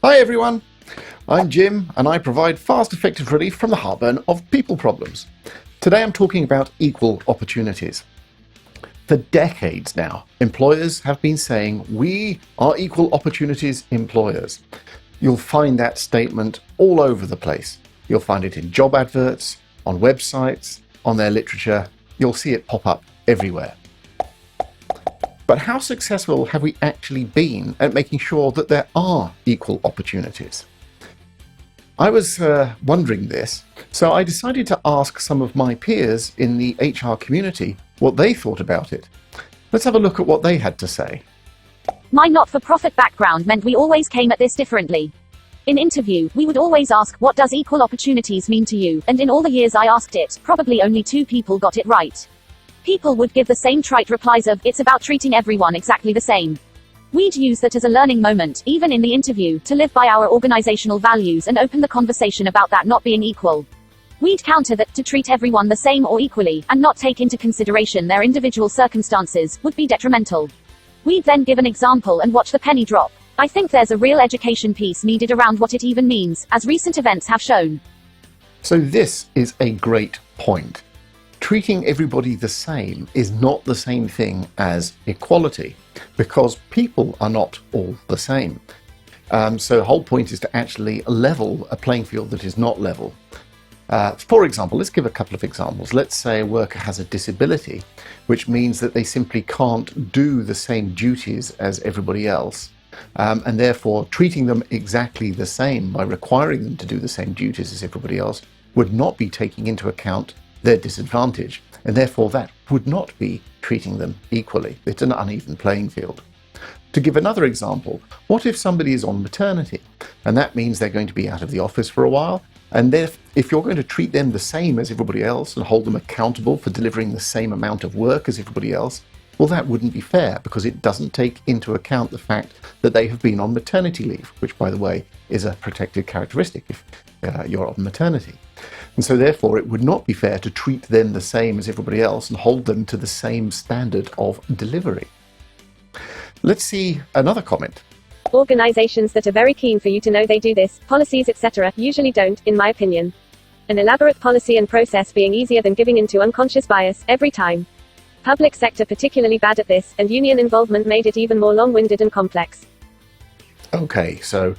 Hi everyone, I'm Jim and I provide fast, effective relief from the heartburn of people problems. Today I'm talking about equal opportunities. For decades now, employers have been saying we are equal opportunities employers. You'll find that statement all over the place. You'll find it in job adverts, on websites, on their literature. You'll see it pop up everywhere. But how successful have we actually been at making sure that there are equal opportunities? I was wondering this, so I decided to ask some of my peers in the HR community what they thought about it. Let's have a look at what they had to say. My not-for-profit background meant we always came at this differently. In interview, we would always ask, what does equal opportunities mean to you? And in all the years I asked it, probably only 2 people got it right. People would give the same trite replies of, it's about treating everyone exactly the same. We'd use that as a learning moment, even in the interview, to live by our organizational values and open the conversation about that not being equal. We'd counter that to treat everyone the same or equally, and not take into consideration their individual circumstances, would be detrimental. We'd then give an example and watch the penny drop. I think there's a real education piece needed around what it even means, as recent events have shown. So this is a great point. Treating everybody the same is not the same thing as equality, because people are not all the same. So the whole point is to actually level a playing field that is not level. For example, let's give a couple of examples. Let's say a worker has a disability, which means that they simply can't do the same duties as everybody else. And therefore, treating them exactly the same by requiring them to do the same duties as everybody else would not be taking into account their disadvantage, and therefore that would not be treating them equally. It's an uneven playing field. To give another example, what if somebody is on maternity, and that means they're going to be out of the office for a while, and if you're going to treat them the same as everybody else and hold them accountable for delivering the same amount of work as everybody else, well, that wouldn't be fair, because it doesn't take into account the fact that they have been on maternity leave, which, by the way, is a protected characteristic if you're on maternity. And so therefore, it would not be fair to treat them the same as everybody else and hold them to the same standard of delivery. Let's see another comment. Organizations that are very keen for you to know they do this, policies etc., usually don't, in my opinion. An elaborate policy and process being easier than giving into unconscious bias, every time. Public sector particularly bad at this, and union involvement made it even more long-winded and complex. Okay, so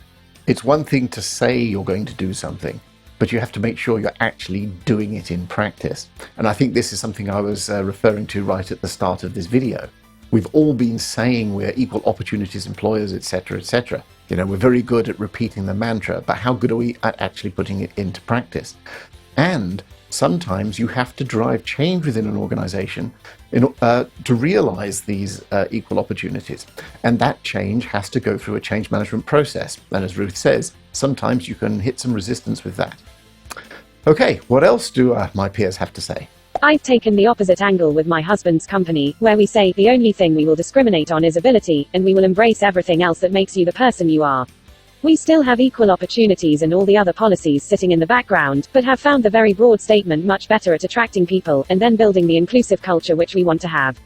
it's one thing to say you're going to do something, but you have to make sure you're actually doing it in practice. And I think this is something I was referring to right at the start of this video. We've all been saying we're equal opportunities employers, etc., etc. You know, we're very good at repeating the mantra, but how good are we at actually putting it into practice? And sometimes you have to drive change within an organization to realize these equal opportunities. And that change has to go through a change management process. And as Ruth says, sometimes you can hit some resistance with that. Okay, what else do my peers have to say? I've taken the opposite angle with my husband's company, where we say the only thing we will discriminate on is ability, and we will embrace everything else that makes you the person you are. We still have equal opportunities and all the other policies sitting in the background, but have found the very broad statement much better at attracting people, and then building the inclusive culture which we want to have.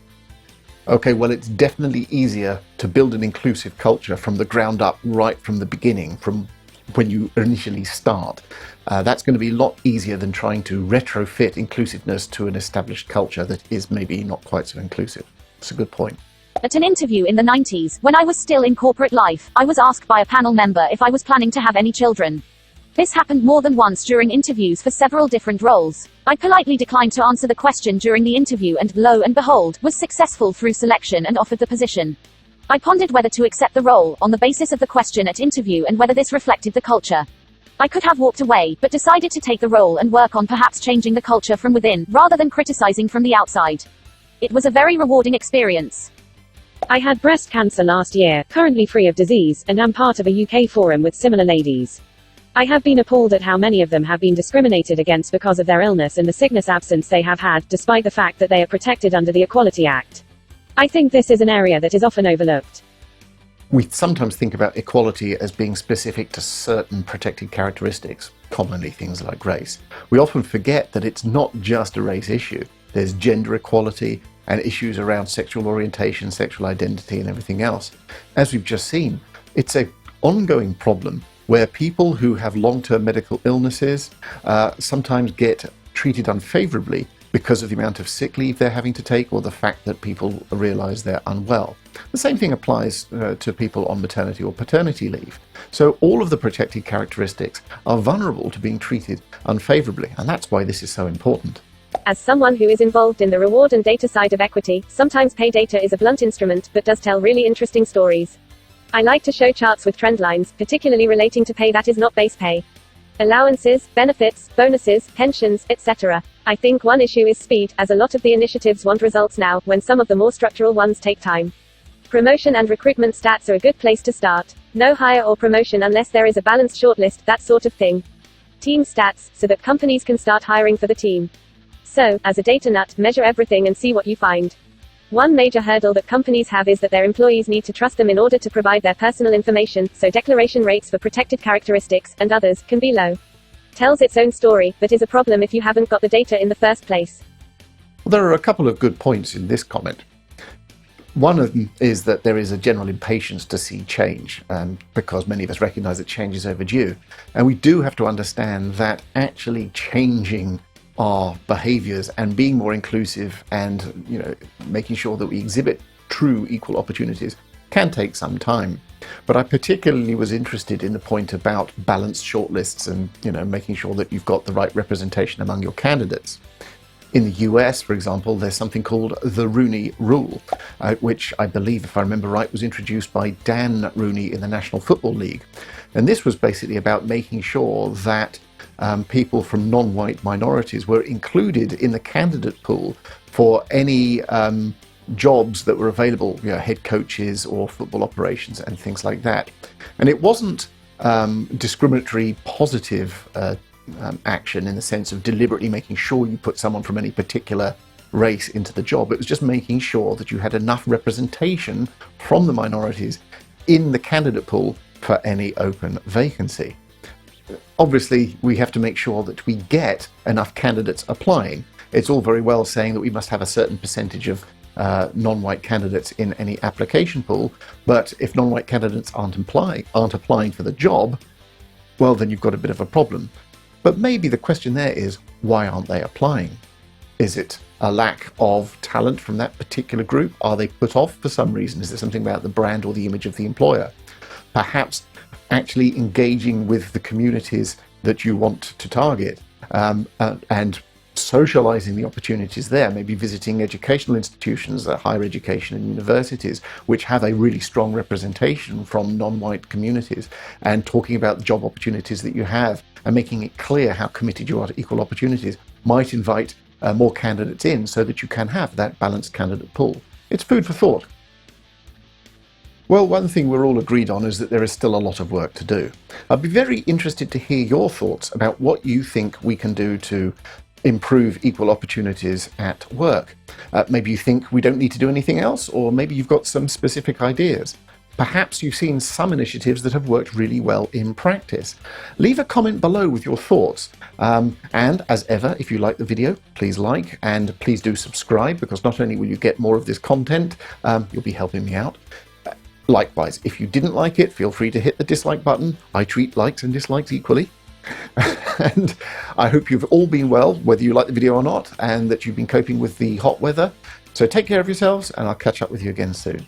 Okay, well, it's definitely easier to build an inclusive culture from the ground up, right from the beginning, from when you initially start. That's going to be a lot easier than trying to retrofit inclusiveness to an established culture that is maybe not quite so inclusive. It's a good point. At an interview in the 90s, when I was still in corporate life, I was asked by a panel member if I was planning to have any children. This happened more than once during interviews for several different roles. I politely declined to answer the question during the interview and, lo and behold, was successful through selection and offered the position. I pondered whether to accept the role, on the basis of the question at interview and whether this reflected the culture. I could have walked away, but decided to take the role and work on perhaps changing the culture from within, rather than criticizing from the outside. It was a very rewarding experience. I had breast cancer last year, currently free of disease, and am part of a UK forum with similar ladies. I have been appalled at how many of them have been discriminated against because of their illness and the sickness absence they have had, despite the fact that they are protected under the Equality Act. I think this is an area that is often overlooked. We sometimes think about equality as being specific to certain protected characteristics, commonly things like race. We often forget that it's not just a race issue. There's gender equality and issues around sexual orientation, sexual identity, and everything else. As we've just seen, it's a ongoing problem where people who have long-term medical illnesses sometimes get treated unfavorably because of the amount of sick leave they're having to take or the fact that people realize they're unwell. The same thing applies to people on maternity or paternity leave. So all of the protected characteristics are vulnerable to being treated unfavorably, and that's why this is so important. As someone who is involved in the reward and data side of equity, sometimes pay data is a blunt instrument, but does tell really interesting stories. I like to show charts with trend lines, particularly relating to pay that is not base pay. Allowances, benefits, bonuses, pensions, etc. I think one issue is speed, as a lot of the initiatives want results now, when some of the more structural ones take time. Promotion and recruitment stats are a good place to start. No hire or promotion unless there is a balanced shortlist, that sort of thing. Team stats, so that companies can start hiring for the team. So, as a data nut, measure everything and see what you find. One major hurdle that companies have is that their employees need to trust them in order to provide their personal information, so declaration rates for protected characteristics, and others, can be low. Tells its own story, but is a problem if you haven't got the data in the first place. Well, there are a couple of good points in this comment. One of them is that there is a general impatience to see change, because many of us recognize that change is overdue. And we do have to understand that actually changing our behaviors and being more inclusive and, making sure that we exhibit true equal opportunities can take some time. But I particularly was interested in the point about balanced shortlists and, making sure that you've got the right representation among your candidates. In the US, for example, there's something called the Rooney Rule, which I believe, if I remember right, was introduced by Dan Rooney in the National Football League. And this was basically about making sure that people from non-white minorities were included in the candidate pool for any jobs that were available, head coaches or football operations and things like that. And it wasn't discriminatory positive action in the sense of deliberately making sure you put someone from any particular race into the job. It was just making sure that you had enough representation from the minorities in the candidate pool for any open vacancy. Obviously, we have to make sure that we get enough candidates applying. It's all very well saying that we must have a certain percentage of non-white candidates in any application pool, but if non-white candidates aren't applying for the job, well, then you've got a bit of a problem. But maybe the question there is, why aren't they applying? Is it a lack of talent from that particular group? Are they put off for some reason? Is there something about the brand or the image of the employer? Perhaps actually engaging with the communities that you want to target and socializing the opportunities there, maybe visiting educational institutions, higher education and universities, which have a really strong representation from non-white communities, and talking about the job opportunities that you have and making it clear how committed you are to equal opportunities might invite more candidates in so that you can have that balanced candidate pool. It's food for thought. Well, one thing we're all agreed on is that there is still a lot of work to do. I'd be very interested to hear your thoughts about what you think we can do to improve equal opportunities at work. Maybe you think we don't need to do anything else, or maybe you've got some specific ideas. Perhaps you've seen some initiatives that have worked really well in practice. Leave a comment below with your thoughts. And as ever, if you like the video, please like and please do subscribe, because not only will you get more of this content, you'll be helping me out. Likewise, if you didn't like it, feel free to hit the dislike button. I treat likes and dislikes equally. And I hope you've all been well, whether you like the video or not, and that you've been coping with the hot weather. So take care of yourselves, and I'll catch up with you again soon.